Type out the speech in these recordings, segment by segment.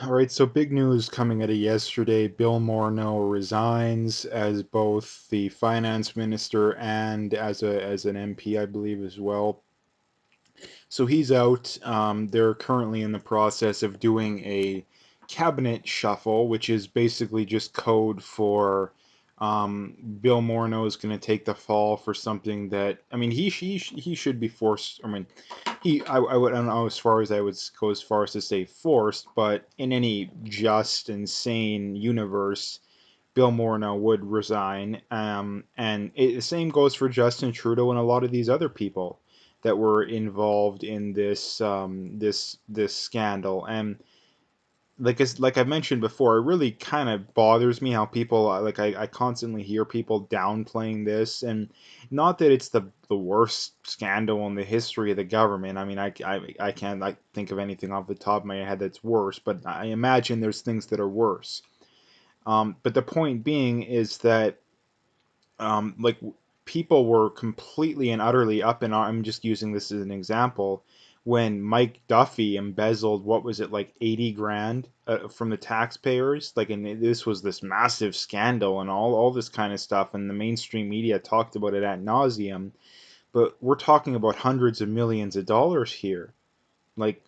All right, so big news coming out of yesterday. Bill Morneau resigns as both the finance minister and as an MP, I believe, as well. So he's out. They're currently in the process of doing a cabinet shuffle, which is basically just code for Bill Morneau is going to take the fall for something that I mean he should be forced. I mean I don't know as far as I would go as far as to say forced, but in any just and sane universe, Bill Morneau would resign. The same goes for Justin Trudeau and a lot of these other people that were involved in this scandal. And like I mentioned before, it really kind of bothers me how people I constantly hear people downplaying this, and not that it's the worst scandal in the history of the government. I mean, I can't think of anything off the top of my head that's worse, but I imagine there's things that are worse. But the point being is that like people were completely and utterly up in I'm just using this as an example when Mike Duffy embezzled what was it like 80 grand from the taxpayers, like, and this was this massive scandal and all this kind of stuff, and the mainstream media talked about it ad nauseum. But we're talking about hundreds of millions of dollars here, like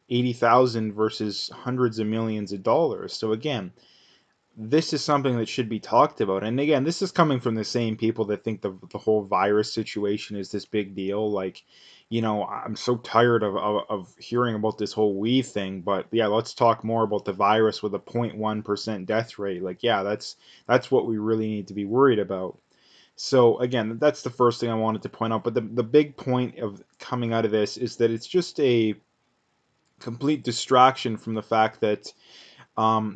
80,000 versus hundreds of millions of dollars. So again, this is something that should be talked about. And again, this is coming from the same people that think the whole virus situation is this big deal. Like, I'm so tired of hearing about this whole we thing. But yeah, let's talk more about the virus with a 0.1% death rate. Like, yeah, that's what we really need to be worried about. So again, that's the first thing I wanted to point out. But the big point of coming out of this is that it's just a complete distraction from the fact that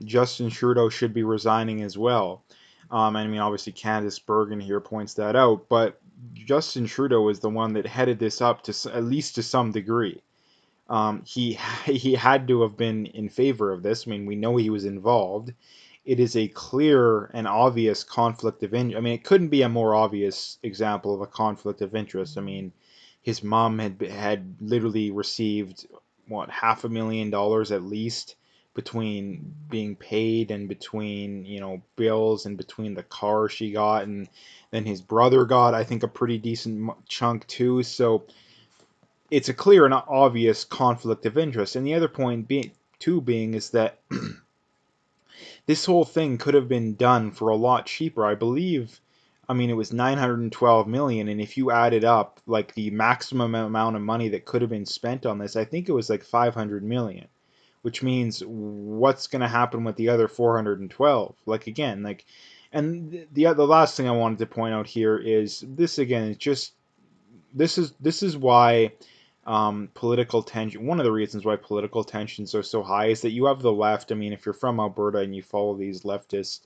Justin Trudeau should be resigning as well. I mean, obviously, Candice Bergen here points that out, but Justin Trudeau is the one that headed this up to at least to some degree. He had to have been in favor of this. I mean, we know he was involved. It is a clear and obvious conflict of interest. I mean, it couldn't be a more obvious example of a conflict of interest. I mean, his mom had literally received what $500,000 at least between being paid and between bills and between the car she got, and then his brother got, I think, a pretty decent chunk too. So it's a clear and obvious conflict of interest. And the other point being is that this whole thing could have been done for a lot cheaper. I believe, I mean, it was 912 million, and if you added up like the maximum amount of money that could have been spent on this, I think it was like 500 million, which means what's going to happen with the other 412? Like, again, like, and the last thing I wanted to point out here is this again. It's just this is why political tension. One of the reasons why political tensions are so high is that you have the left. I mean, if you're from Alberta and you follow these leftist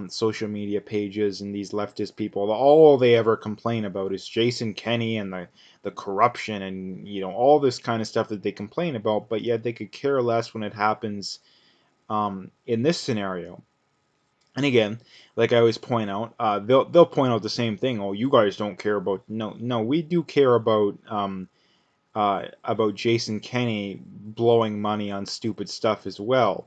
social media pages and these leftist people, all they ever complain about is Jason Kenney and the corruption and all this kind of stuff that they complain about. But yet they could care less when it happens in this scenario. And again, like I always point out, they'll point out the same thing. Oh, you guys don't care about. No, no, we do care about Jason Kenney blowing money on stupid stuff as well.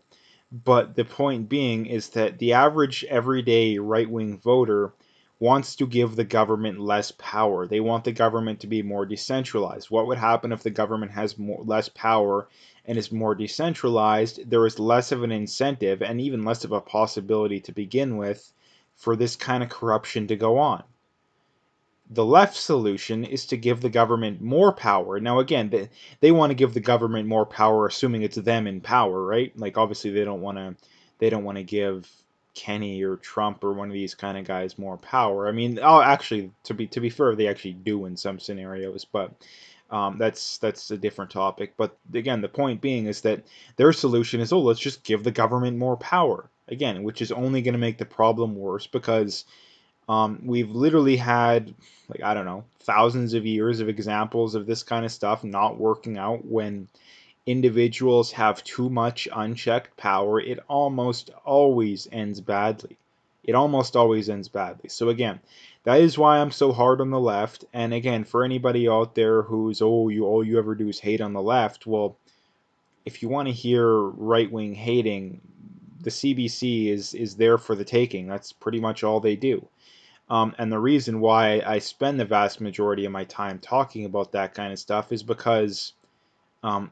But the point being is that the average everyday right wing voter wants to give the government less power. They want the government to be more decentralized. What would happen if the government has less power and is more decentralized? There is less of an incentive and even less of a possibility to begin with for this kind of corruption to go on. The left solution is to give the government more power. Now, again, they want to give the government more power, assuming it's them in power, right? Like, obviously, they don't want to give Kenny or Trump or one of these kind of guys more power. I mean, actually, to be fair, they actually do in some scenarios, but that's a different topic. But again, the point being is that their solution is, oh, let's just give the government more power. Again, which is only going to make the problem worse because we've literally had, like, I don't know, thousands of years of examples of this kind of stuff not working out when individuals have too much unchecked power. It almost always ends badly. It almost always ends badly. So, again, that is why I'm so hard on the left. And again, for anybody out there who's, oh, you all you ever do is hate on the left, well, if you want to hear right-wing hating, the CBC is there for the taking. That's pretty much all they do. And the reason why I spend the vast majority of my time talking about that kind of stuff is because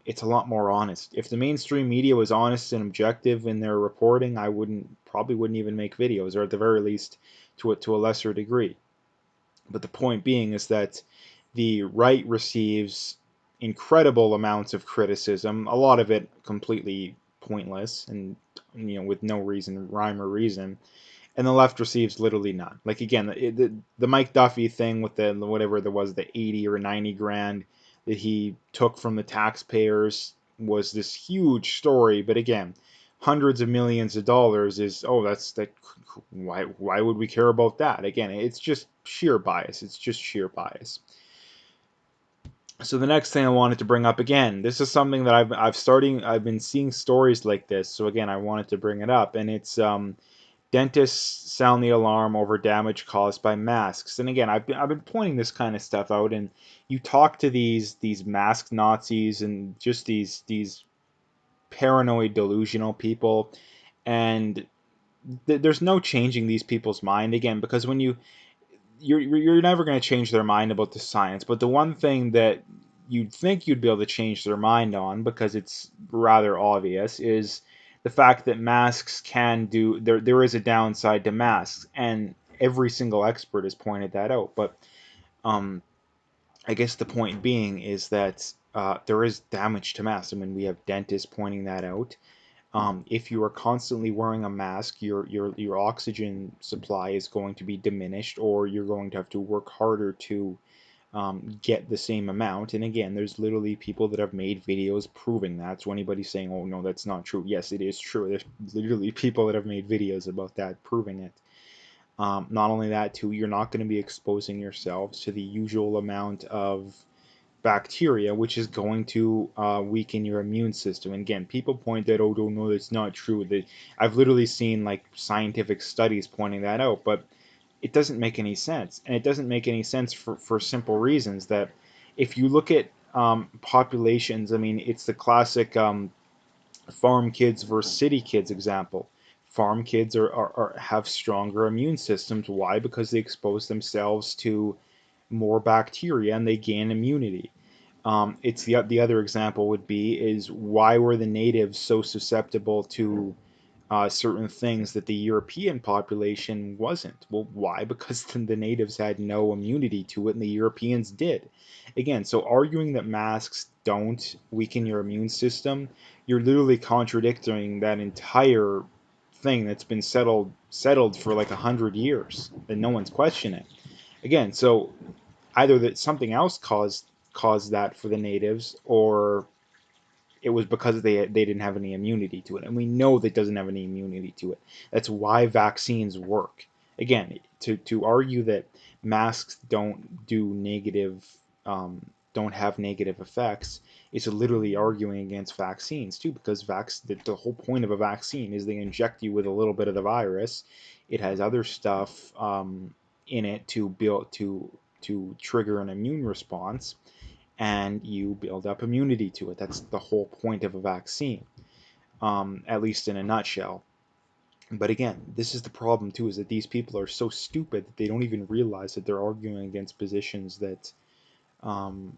it's a lot more honest. If the mainstream media was honest and objective in their reporting, I probably wouldn't even make videos, or at the very least, to a lesser degree. But the point being is that the right receives incredible amounts of criticism, a lot of it completely pointless and with no reason, rhyme or reason, and the left receives literally none. Like again, the Mike Duffy thing with the whatever there was, the 80 or 90 grand that he took from the taxpayers was this huge story, but again, hundreds of millions of dollars is, oh, that's that. Why would we care about that? Again, it's just sheer bias. It's just sheer bias. So the next thing I wanted to bring up, again, this is something that I've been seeing stories like this. So again, I wanted to bring it up, and it's dentists sound the alarm over damage caused by masks. And again, I've been pointing this kind of stuff out, and you talk to these mask Nazis and just these paranoid, delusional people, and there's no changing these people's mind again, because when you're never going to change their mind about the science. But the one thing that you'd think you'd be able to change their mind on, because it's rather obvious, is the fact that masks can do, there is a downside to masks, and every single expert has pointed that out. But um, I guess the point being is that there is damage to masks. I mean, we have dentists pointing that out. If you are constantly wearing a mask, your oxygen supply is going to be diminished, or you're going to have to work harder to get the same amount. And again, there's literally people that have made videos proving that. So anybody saying, "Oh no, that's not true," yes, it is true. There's literally people that have made videos about that proving it. Not only that, too, you're not going to be exposing yourselves to the usual amount of bacteria, which is going to weaken your immune system. And again, people point that, oh, no, that's not true. That I've literally seen like scientific studies pointing that out, but it doesn't make any sense. And it doesn't make any sense for simple reasons that if you look at populations, I mean, it's the classic farm kids versus city kids example. Farm kids have stronger immune systems. Why? Because they expose themselves to more bacteria and they gain immunity. It's the other example would be is why were the natives so susceptible to certain things that the European population wasn't? Well, why? Because the natives had no immunity to it and the Europeans did. Again, so arguing that masks don't weaken your immune system, you're literally contradicting that entire thing that's been settled for like 100 years that no one's questioning. Again, so either that something else caused that for the natives, or it was because they didn't have any immunity to it, and we know that doesn't have any immunity to it. That's why vaccines work. Again, to argue that masks don't have negative effects is literally arguing against vaccines too, because the whole point of a vaccine is they inject you with a little bit of the virus. It has other stuff in it to build to trigger an immune response, and you build up immunity to it. That's the whole point of a vaccine, at least in a nutshell. But again, this is the problem too, is that these people are so stupid that they don't even realize that they're arguing against positions um,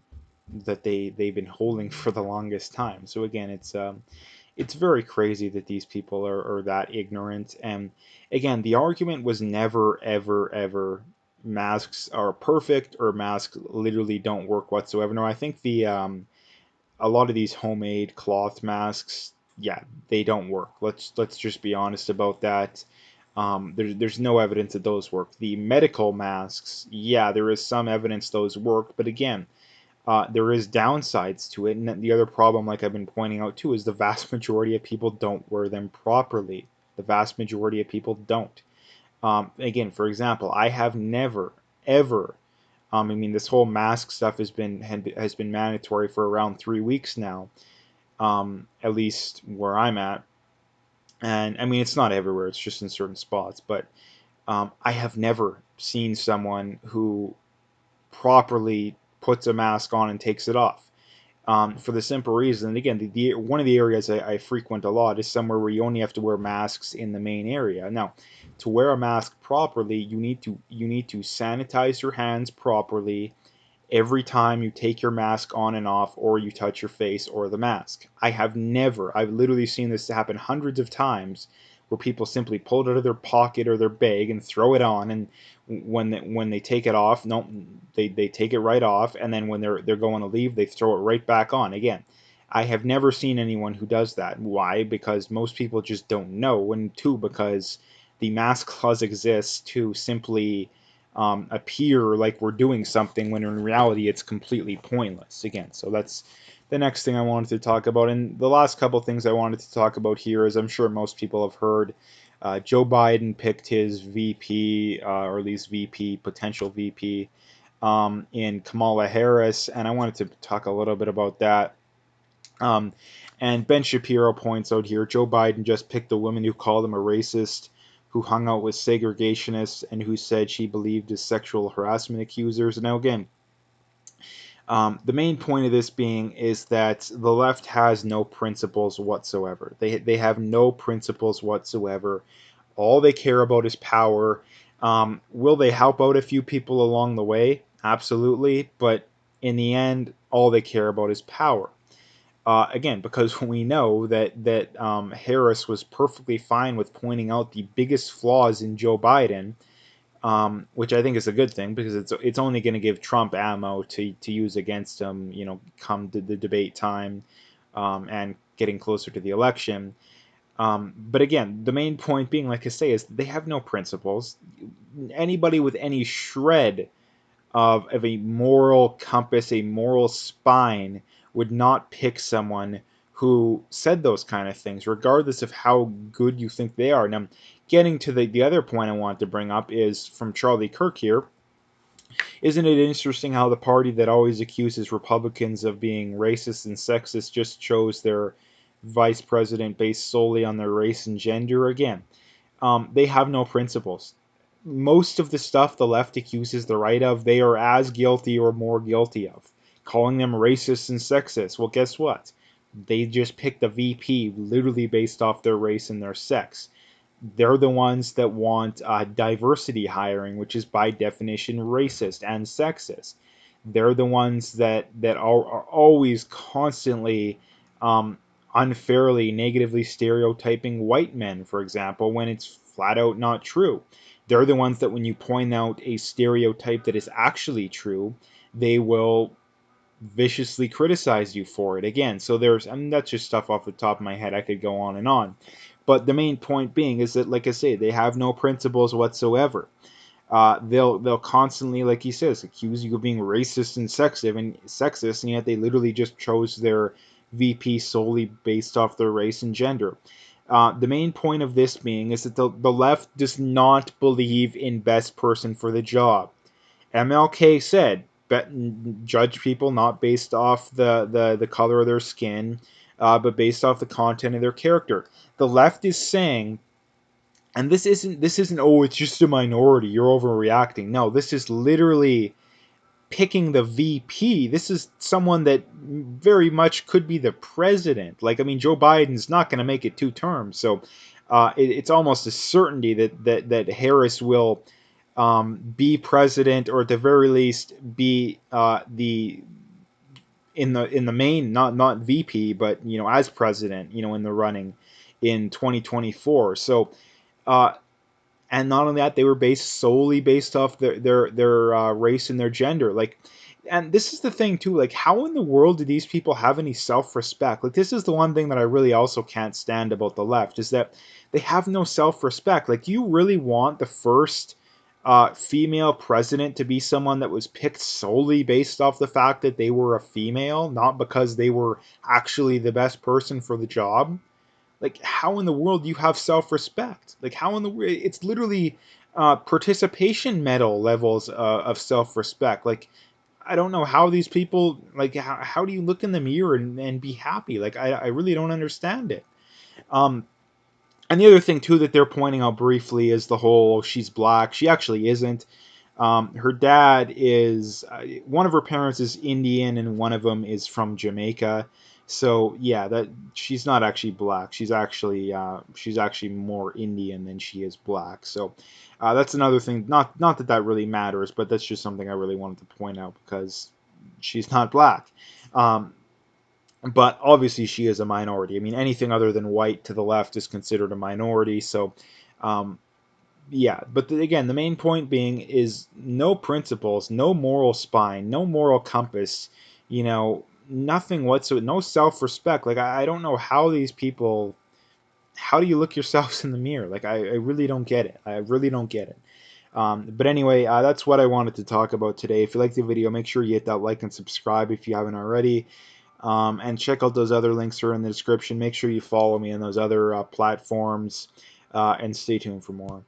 that they've been holding for the longest time. So again, it's very crazy that these people are that ignorant. And again, the argument was never, ever, ever masks are perfect or masks literally don't work whatsoever. No, I think the a lot of these homemade cloth masks, yeah, they don't work. Let's just be honest about that. There's no evidence that those work. The medical masks, yeah, there is some evidence those work, but again, there is downsides to it. And the other problem, like I've been pointing out too, is the vast majority of people don't wear them properly. The vast majority of people don't. Again, for example, I have never, ever, I mean, this whole mask stuff has been mandatory for around 3 weeks now, at least where I'm at. And I mean, it's not everywhere; it's just in certain spots. But I have never seen someone who properly puts a mask on and takes it off. For the simple reason, and again, one of the areas I frequent a lot is somewhere where you only have to wear masks in the main area. Now, to wear a mask properly, you need to sanitize your hands properly every time you take your mask on and off, or you touch your face or the mask. I've literally seen this happen hundreds of times, where people simply pull it out of their pocket or their bag and throw it on, and when they take it off, no, they take it right off, and then when they're going to leave, they throw it right back on again. I have never seen anyone who does that. Why? Because most people just don't know, and two, because the mask laws exist to simply appear like we're doing something when in reality it's completely pointless. Again, so that's the next thing I wanted to talk about. And the last couple things I wanted to talk about here is, I'm sure most people have heard, Joe Biden picked his VP, or at least VP, potential VP, in Kamala Harris, and I wanted to talk a little bit about that. Um, and Ben Shapiro points out here, Joe Biden just picked a woman who called him a racist, who hung out with segregationists, and who said she believed his sexual harassment accusers. Now, again, the main point of this being is that the left has no principles whatsoever. They have no principles whatsoever. All they care about is power. Will they help out a few people along the way? Absolutely. But in the end, all they care about is power. Again, because we know that Harris was perfectly fine with pointing out the biggest flaws in Joe Biden, which I think is a good thing, because it's only going to give Trump ammo to use against him, come the debate time, and getting closer to the election. But again, the main point being, like I say, is they have no principles. Anybody with any shred of a moral compass, a moral spine, would not pick someone who said those kind of things, regardless of how good you think they are. Now, getting to the other point I want to bring up is from Charlie Kirk here. Isn't it interesting how the party that always accuses Republicans of being racist and sexist just chose their vice president based solely on their race and gender? Again, they have no principles. Most of the stuff the left accuses the right of, they are as guilty or more guilty of. Calling them racist and sexist. Well, guess what? They just picked a VP literally based off their race and their sex. They're the ones that want diversity hiring, which is by definition racist and sexist. They're the ones that are always constantly unfairly, negatively stereotyping white men, for example, when it's flat out not true. They're the ones that when you point out a stereotype that is actually true, they will viciously criticize you for it again. So that's just stuff off the top of my head. I could go on and on. But the main point being is that, like I say, they have no principles whatsoever. They'll constantly, like he says, accuse you of being racist and sexist, and yet they literally just chose their VP solely based off their race and gender. The main point of this being is that the left does not believe in best person for the job. MLK said, judge people not based off the color of their skin, but based off the content of their character. The left is saying, and this isn't, oh, it's just a minority, you're overreacting. No, this is literally picking the VP. This is someone that very much could be the president. Like, I mean, Joe Biden's not going to make it 2 terms, so it's almost a certainty that Harris will be president, or at the very least be the in the main, not VP, but as president, in the running in 2024. So and not only that, they were solely based off their race and their gender. Like, and this is the thing too. Like, how in the world do these people have any self-respect? Like, this is the one thing that I really also can't stand about the left, is that they have no self-respect. Like, do you really want the first female president to be someone that was picked solely based off the fact that they were a female, not because they were actually the best person for the job? Like, how in the world do you have self-respect? Like, how in the world? It's literally participation medal levels of self-respect. Like, I don't know how these people, like, how do you look in the mirror and be happy? Like, I really don't understand it. Um, and the other thing too that they're pointing out briefly is the whole, she's black. She actually isn't. Her dad is one of her parents is Indian and one of them is from Jamaica. So yeah, that she's not actually black. She's actually more Indian than she is black. So that's another thing. Not that that really matters, but that's just something I really wanted to point out because she's not black. Um, but obviously she is a minority. I mean, anything other than white to the left is considered a minority. So um, yeah, but again, the main point being is no principles, no moral spine, no moral compass, nothing whatsoever, no self-respect. Like I don't know how these people, how do you look yourselves in the mirror? Like I really don't get it. I really don't get it. But anyway, that's what I wanted to talk about today. If you like the video, make sure you hit that like and subscribe if you haven't already. And check out those other links that are in the description. Make sure you follow me on those other platforms, and stay tuned for more.